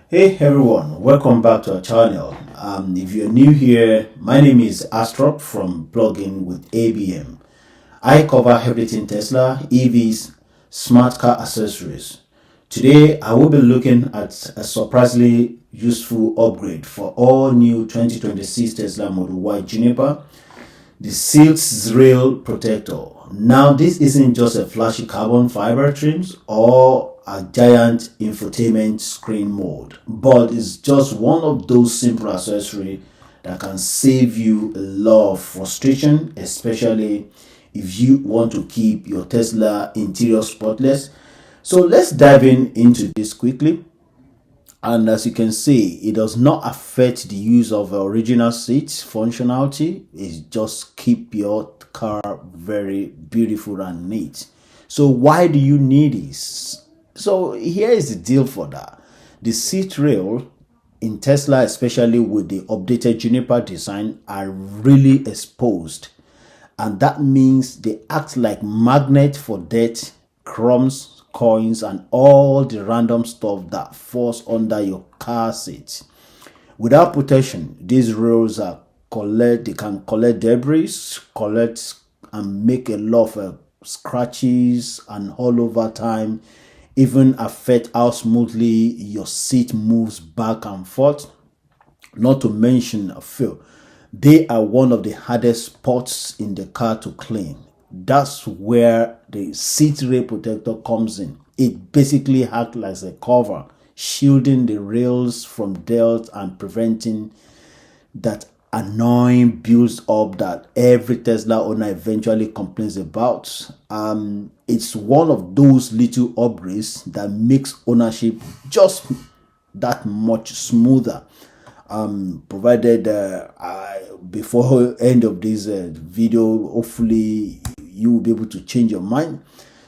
Hey everyone, welcome back to our channel. If you're new here, my name is Astrop from Blogging with ABM. I cover everything Tesla, EVs, smart car accessories. Today, I will be looking at a surprisingly useful upgrade for all new 2026 Tesla Model Y Juniper, the sealed rail protector. Now, this isn't just a flashy carbon fiber trims or a giant infotainment screen mode, but it's just one of those simple accessories that can save you a lot of frustration, especially if you want to keep your Tesla interior spotless. So let's dive into this quickly. And as you can see, it does not affect the use of the original seats functionality. It just keep your car very beautiful and neat. So why do you need this? So here is the deal for that. The seat rail in Tesla, especially with the updated Juniper design, are really exposed, and that means they act like magnet for dirt, crumbs, coins, and all the random stuff that falls under your car seat. Without protection, these rails they can collect debris, collect and make a lot of scratches, and all over time even affect how smoothly your seat moves back and forth. Not to mention, Phil, they are one of the hardest spots in the car to clean. That's where the seat rail protector comes in. It basically acts like a cover, shielding the rails from dirt and preventing that annoying builds up that every Tesla owner eventually complains about. It's one of those little upgrades that makes ownership just that much smoother. Provided before end of this video, hopefully you will be able to change your mind.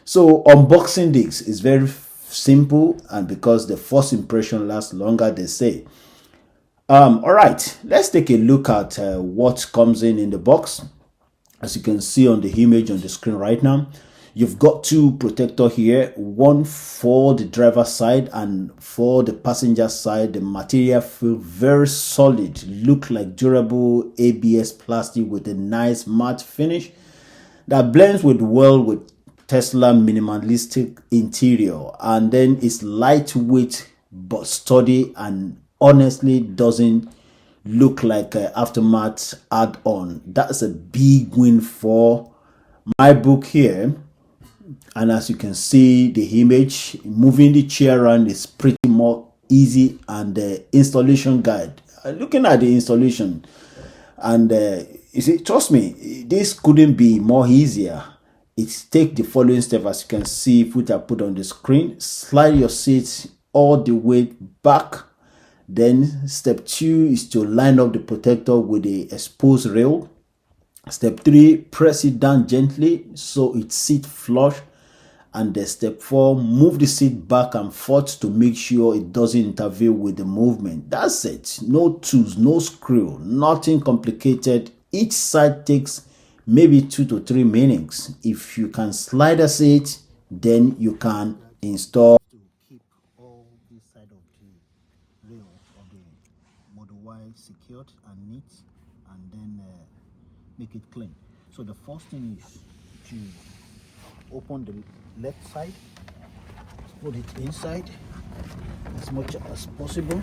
So unboxing this is very simple, and because the first impression lasts longer, they say. All right, let's take a look at what comes in the box. As you can see on the image on the screen right now, you've got two protectors here, one for the driver side and for the passenger side. The material feels very solid, look like durable ABS plastic with a nice matte finish that blends well with Tesla minimalistic interior, and then it's lightweight but sturdy and honestly doesn't look like an aftermath add-on. That's a big win for my book here. And as you can see the image, moving the chair around is pretty more easy, and the installation guide, looking at the installation, and you see, trust me, this couldn't be more easier. It take the following step. As you can see, which I put on the screen: slide your seat all the way back. Then step 2 is to line up the protector with the exposed rail. Step 3, press it down gently so it sits flush. And then step 4, move the seat back and forth to make sure it doesn't interfere with the movement. That's it. No tools, no screw, nothing complicated. Each side takes maybe 2 to 3 minutes. If you can slide a seat, then you can install to keep all this side of the rail of the Model Y secured and neat, and then make it clean. So the first thing is to open the left side, put it inside as much as possible.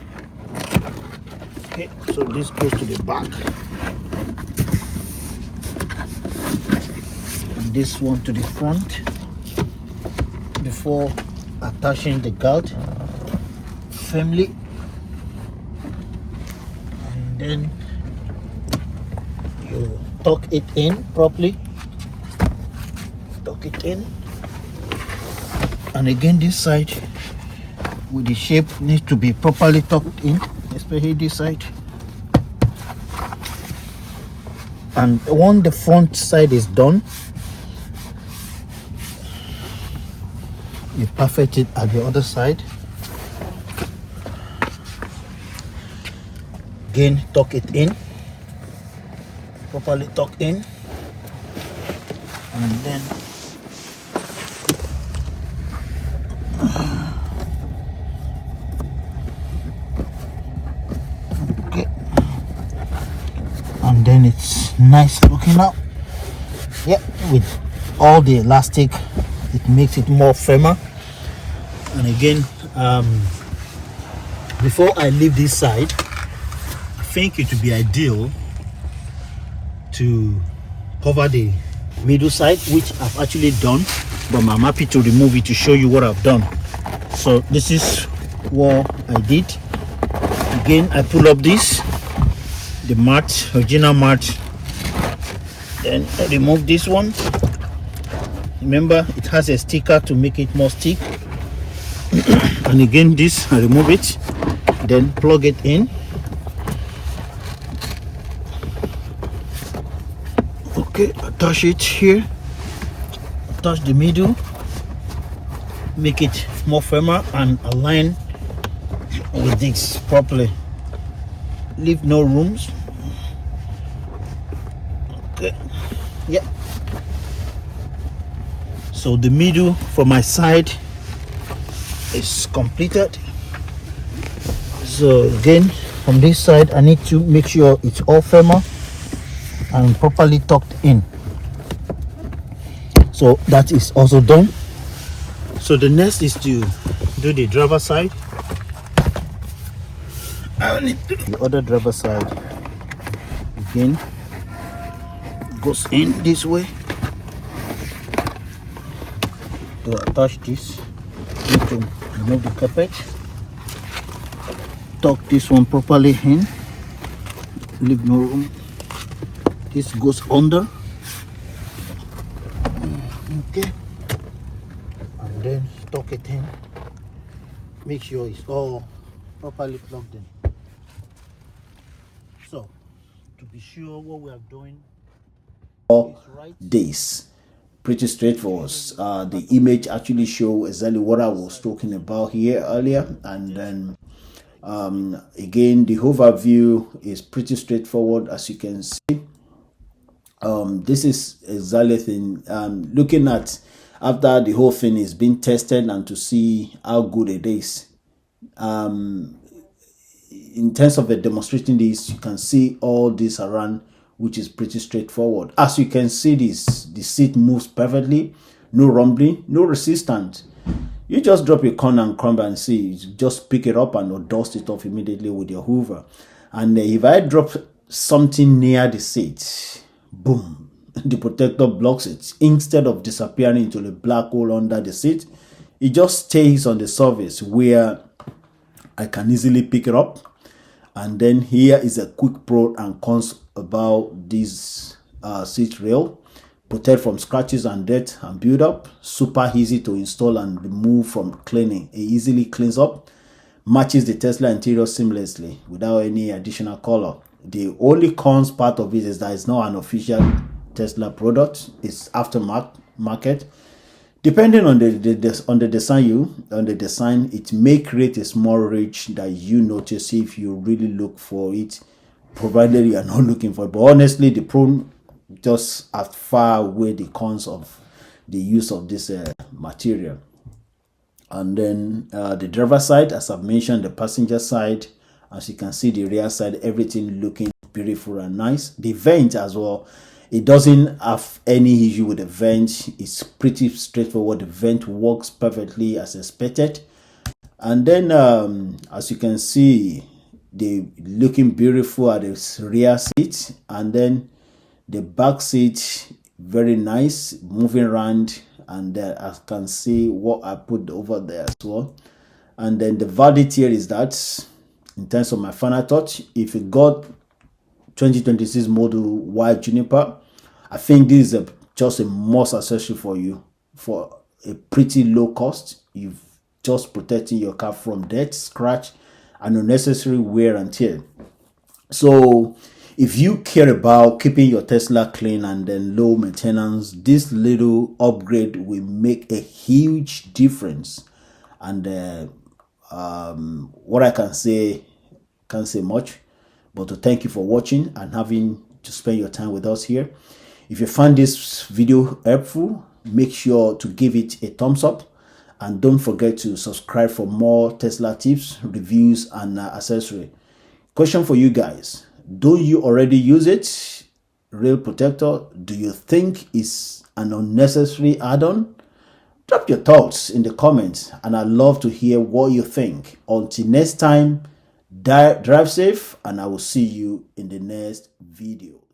Okay, so this goes to the back, and this one to the front before attaching the guard firmly, and then you tuck it in properly. Tuck it in, and again this side with the shape needs to be properly tucked in, especially this side. And once the front side is done, you perfect it at the other side. Again, tuck it in, properly tucked in, and then nice looking now. Yeah, with all the elastic, it makes it more firmer. And again, before I leave this side, I think it would be ideal to cover the middle side, which I've actually done, but I'm happy to remove it to show you what I've done. So this is what I did. Again, I pull up this, the mat, original mat, then I remove this one. Remember, it has a sticker to make it more stick. And again, this, I remove it, then plug it in. Okay, attach it here, attach the middle, make it more firmer and align with this properly. Leave no rooms. Okay, yeah. So the middle for my side is completed. So again, from this side, I need to make sure it's all firmer and properly tucked in. So that is also done. So the next is to do the driver side. The other driver side again goes in this way. To attach this, need to remove the carpet, tuck this one properly in, leave no room. This goes under, okay, and then tuck it in. Make sure it's all properly plugged in. So to be sure what we are doing all this pretty straightforward. The image actually show exactly what I was talking about here earlier, and then again the overview is pretty straightforward, as you can see. This is exactly thing looking at after the whole thing is being tested and to see how good it is. In terms of the demonstrating this, you can see all this around, which is pretty straightforward. As you can see, the seat moves perfectly, no rumbling, no resistance. You just drop your corn and crumb and see, you just pick it up and dust it off immediately with your hoover. And if I drop something near the seat, boom, the protector blocks it. Instead of disappearing into the black hole under the seat, it just stays on the surface where I can easily pick it up. And then here is a quick pro and cons about this seat rail. Protect from scratches and dirt and build up. Super easy to install and remove from cleaning. It easily cleans up. Matches the Tesla interior seamlessly without any additional color. The only cons part of it is that it's not an official Tesla product. It's aftermarket. Depending on the design, it may create a small ridge that you notice if you really look for it, provided you are not looking for it. But honestly, the pro just far away the cons of the use of this material. And then the driver side, as I've mentioned, the passenger side, as you can see, the rear side, everything looking beautiful and nice. The vent as well, it doesn't have any issue with the vent. It's pretty straightforward. The vent works perfectly as expected. And then as you can see, they looking beautiful at the rear seat, and then the back seat very nice, moving around. And I can see what I put over there as well. And then the verdict here is that, in terms of my final thought, if you got 2026 Model Y Juniper, I think this is just a must accessory for you for a pretty low cost. You've just protecting your car from dirt, scratch, and unnecessary wear and tear. So if you care about keeping your Tesla clean and then low maintenance, this little upgrade will make a huge difference. And what I can say, can't say much, but to thank you for watching and having to spend your time with us here. If you found this video helpful, make sure to give it a thumbs up, and don't forget to subscribe for more Tesla tips, reviews, and accessory. Question for you guys: do you already use it? rail protector, do you think is an unnecessary add-on? Drop your thoughts in the comments and I'd love to hear what you think. Until next time, drive safe and I will see you in the next video.